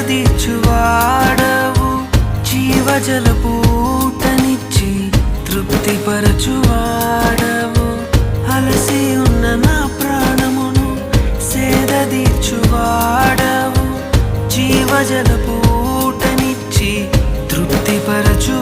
తీర్చువాడవు జీవజలపూటనిచ్చి తృప్తిపరచువాడవు అలసి ఉన్న నా ప్రాణమును సేద తీర్చువాడవు జీవజలపూటనిచ్చి తృప్తిపరచు